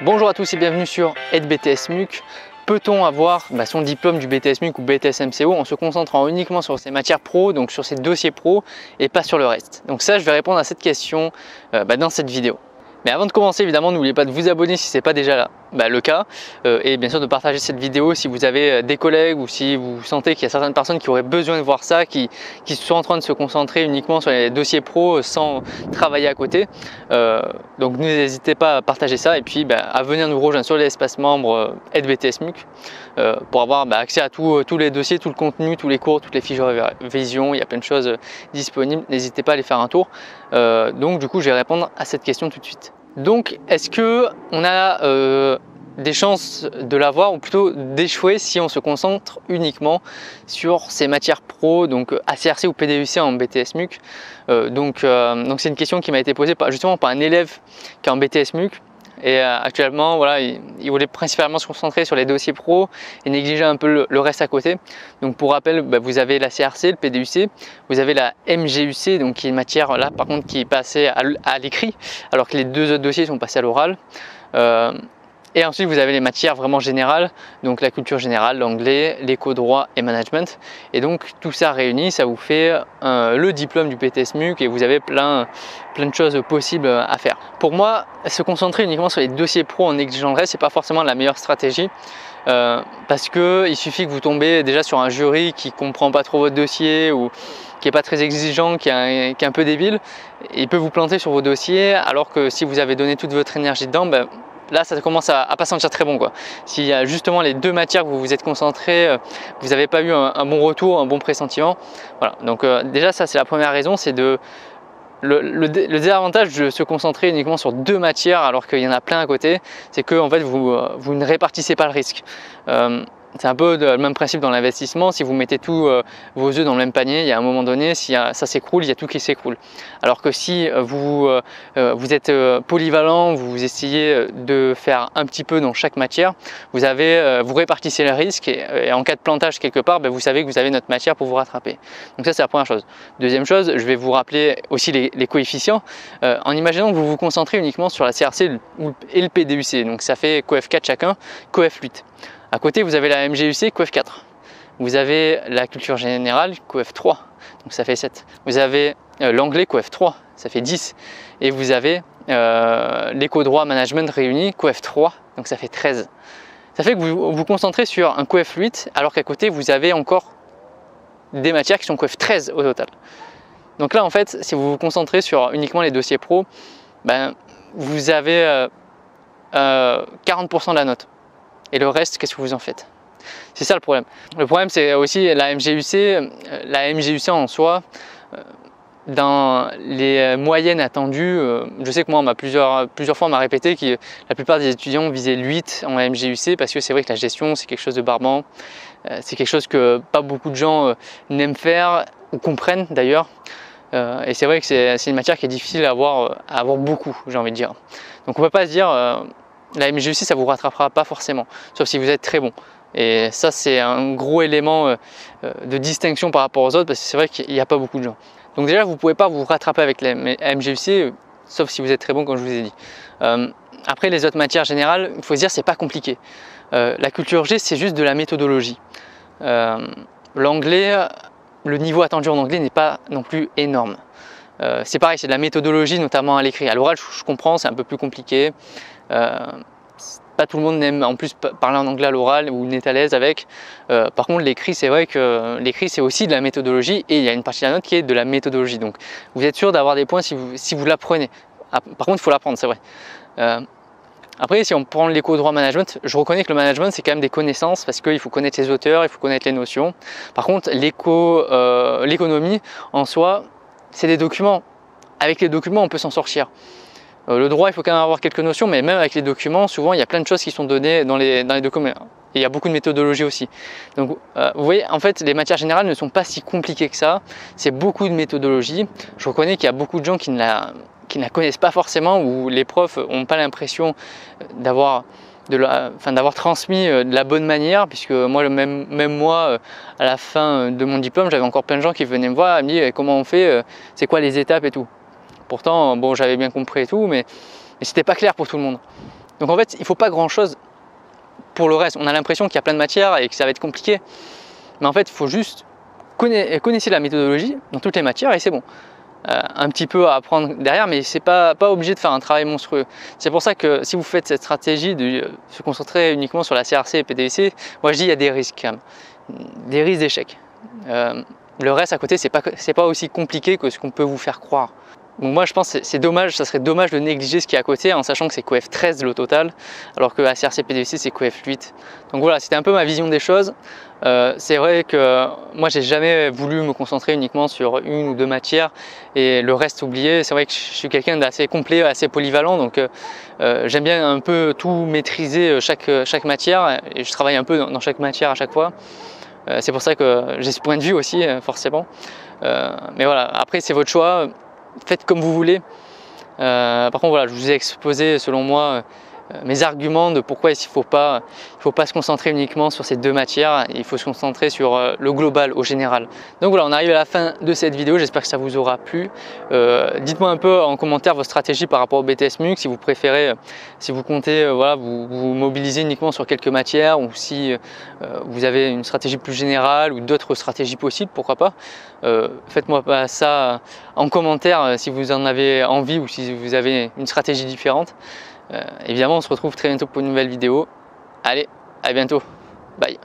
Bonjour à tous et bienvenue sur Aide BTS MUC. Peut-on avoir son diplôme du BTS MUC ou BTS MCO en se concentrant uniquement sur ses matières pro, donc sur ses dossiers pro et pas sur le reste? Donc ça, je vais répondre à cette question dans cette vidéo. Mais avant de commencer, évidemment, n'oubliez pas de vous abonner si ce n'est pas déjà le cas et bien sûr de partager cette vidéo si vous avez des collègues ou si vous sentez qu'il y a certaines personnes qui auraient besoin de voir ça, qui sont en train de se concentrer uniquement sur les dossiers pro sans travailler à côté. Donc n'hésitez pas à partager ça et puis à venir nous rejoindre sur l'espace membre Aide BTS MUC pour avoir accès à tous les dossiers, tout le contenu, tous les cours, toutes les fiches de révision. Il y a plein de choses disponibles, n'hésitez pas à aller faire un tour. Donc du coup je vais répondre à cette question tout de suite. Donc est-ce que on a des chances de l'avoir ou plutôt d'échouer si on se concentre uniquement sur ces matières pro, donc ACRC ou PDUC en BTS MUC? Donc c'est une question qui m'a été posée justement par un élève qui est en BTS MUC. Et actuellement, voilà, il voulait principalement se concentrer sur les dossiers pro et négliger un peu le reste à côté. Donc pour rappel, vous avez la CRC, le PDUC, vous avez la MGUC, donc qui est une matière là par contre qui est passée à l'écrit, alors que les deux autres dossiers sont passés à l'oral. Et ensuite, vous avez les matières vraiment générales, donc la culture générale, l'anglais, l'éco-droit et management. Et donc, tout ça réuni, ça vous fait le diplôme du BTS MUC et vous avez plein de choses possibles à faire. Pour moi, se concentrer uniquement sur les dossiers pro en négligeant le reste, c'est pas forcément la meilleure stratégie. Parce qu'il suffit que vous tombez déjà sur un jury qui comprend pas trop votre dossier ou qui n'est pas très exigeant, qui est un peu débile, et il peut vous planter sur vos dossiers, alors que si vous avez donné toute votre énergie dedans, là ça commence à pas sentir très bon quoi. S'il y a justement les deux matières que vous vous êtes concentré, vous n'avez pas eu un bon retour, un bon pressentiment. Voilà, donc déjà ça c'est la première raison, c'est le désavantage de se concentrer uniquement sur deux matières alors qu'il y en a plein à côté, c'est que en fait vous ne répartissez pas le risque. C'est un peu le même principe dans l'investissement. Si vous mettez tous vos œufs dans le même panier, il y a un moment donné, si ça s'écroule, il y a tout qui s'écroule. Alors que si vous êtes polyvalent, vous essayez de faire un petit peu dans chaque matière, vous répartissez les risques et en cas de plantage quelque part, vous savez que vous avez notre matière pour vous rattraper. Donc ça c'est la première chose. Deuxième chose, je vais vous rappeler aussi les coefficients. En imaginant que vous vous concentrez uniquement sur la CRC et le PDUC, donc ça fait coef 4 chacun, coef 8. À côté, vous avez la MGUC, coef 4. Vous avez la culture générale, coef 3, donc ça fait 7. Vous avez l'anglais, coef 3, ça fait 10. Et vous avez l'éco-droit management réuni, coef 3, donc ça fait 13. Ça fait que vous vous concentrez sur un coef 8, alors qu'à côté, vous avez encore des matières qui sont coef 13 au total. Donc là, en fait, si vous vous concentrez sur uniquement les dossiers pro, vous avez 40% de la note. Et le reste, qu'est-ce que vous en faites? C'est ça le problème. Le problème, c'est aussi la MGUC. La MGUC en soi, dans les moyennes attendues, je sais que moi, on m'a plusieurs fois on m'a répété que la plupart des étudiants visaient le 8 en MGUC parce que c'est vrai que la gestion, c'est quelque chose de barbant. C'est quelque chose que pas beaucoup de gens n'aiment faire ou comprennent d'ailleurs. Et c'est vrai que c'est une matière qui est difficile à avoir beaucoup, j'ai envie de dire. Donc on ne peut pas se dire la MGUC ça vous rattrapera pas forcément, sauf si vous êtes très bon. Et ça c'est un gros élément de distinction par rapport aux autres parce que c'est vrai qu'il n'y a pas beaucoup de gens. Donc déjà vous ne pouvez pas vous rattraper avec la MGUC sauf si vous êtes très bon comme je vous ai dit. Après les autres matières générales, il faut se dire c'est pas compliqué. La culture G c'est juste de la méthodologie. L'anglais, le niveau attendu en anglais n'est pas non plus énorme. C'est pareil, c'est de la méthodologie, notamment à l'écrit. À l'oral, je comprends, c'est un peu plus compliqué. Pas tout le monde aime en plus parler en anglais à l'oral ou n'est à l'aise avec. Par contre, l'écrit, c'est vrai que l'écrit, c'est aussi de la méthodologie et il y a une partie de la note qui est de la méthodologie. Donc, vous êtes sûr d'avoir des points si vous l'apprenez. Par contre, il faut l'apprendre, c'est vrai. Après, si on prend l'éco-droit management, je reconnais que le management, c'est quand même des connaissances parce qu'il faut connaître les auteurs, il faut connaître les notions. Par contre, l'économie, en soi, c'est des documents. Avec les documents, on peut s'en sortir. Le droit, il faut quand même avoir quelques notions, mais même avec les documents, souvent, il y a plein de choses qui sont données dans les documents. Et il y a beaucoup de méthodologie aussi. Donc, vous voyez, en fait, les matières générales ne sont pas si compliquées que ça. C'est beaucoup de méthodologie. Je reconnais qu'il y a beaucoup de gens qui ne la connaissent pas forcément, ou les profs n'ont pas l'impression d'avoir transmis de la bonne manière, puisque moi, même moi, à la fin de mon diplôme, j'avais encore plein de gens qui venaient me voir et me dire comment on fait, c'est quoi les étapes et tout. Pourtant, bon, j'avais bien compris et tout, mais c'était pas clair pour tout le monde. Donc en fait, il ne faut pas grand chose pour le reste. On a l'impression qu'il y a plein de matières et que ça va être compliqué. Mais en fait, il faut juste connaître la méthodologie dans toutes les matières et c'est bon. Un petit peu à apprendre derrière, mais c'est pas obligé de faire un travail monstrueux. C'est pour ça que si vous faites cette stratégie de se concentrer uniquement sur la CRC et PDVC, moi je dis il y a des risques quand même, des risques d'échec. Le reste à côté, c'est pas aussi compliqué que ce qu'on peut vous faire croire. Donc moi je pense que c'est dommage, ça serait dommage de négliger ce qui est à côté en sachant que c'est coef 13 le total, alors que la CRC PDVC c'est coef 8. Donc voilà, c'était un peu ma vision des choses. C'est vrai que moi j'ai jamais voulu me concentrer uniquement sur une ou deux matières et le reste oublier. C'est vrai que je suis quelqu'un d'assez complet, assez polyvalent, donc j'aime bien un peu tout maîtriser chaque matière et je travaille un peu dans chaque matière à chaque fois. C'est pour ça que j'ai ce point de vue aussi forcément. Mais voilà, après c'est votre choix. Faites comme vous voulez. Par contre, voilà, je vous ai exposé selon moi mes arguments de pourquoi il ne faut pas se concentrer uniquement sur ces deux matières, il faut se concentrer sur le global au général. Donc voilà, on arrive à la fin de cette vidéo, j'espère que ça vous aura plu. Dites-moi un peu en commentaire votre stratégie par rapport au BTS MUC, si vous préférez, si vous comptez voilà, vous mobiliser uniquement sur quelques matières ou si vous avez une stratégie plus générale ou d'autres stratégies possibles, pourquoi pas. Faites-moi pas ça en commentaire si vous en avez envie ou si vous avez une stratégie différente. Évidemment, on se retrouve très bientôt pour une nouvelle vidéo. Allez, à bientôt. Bye.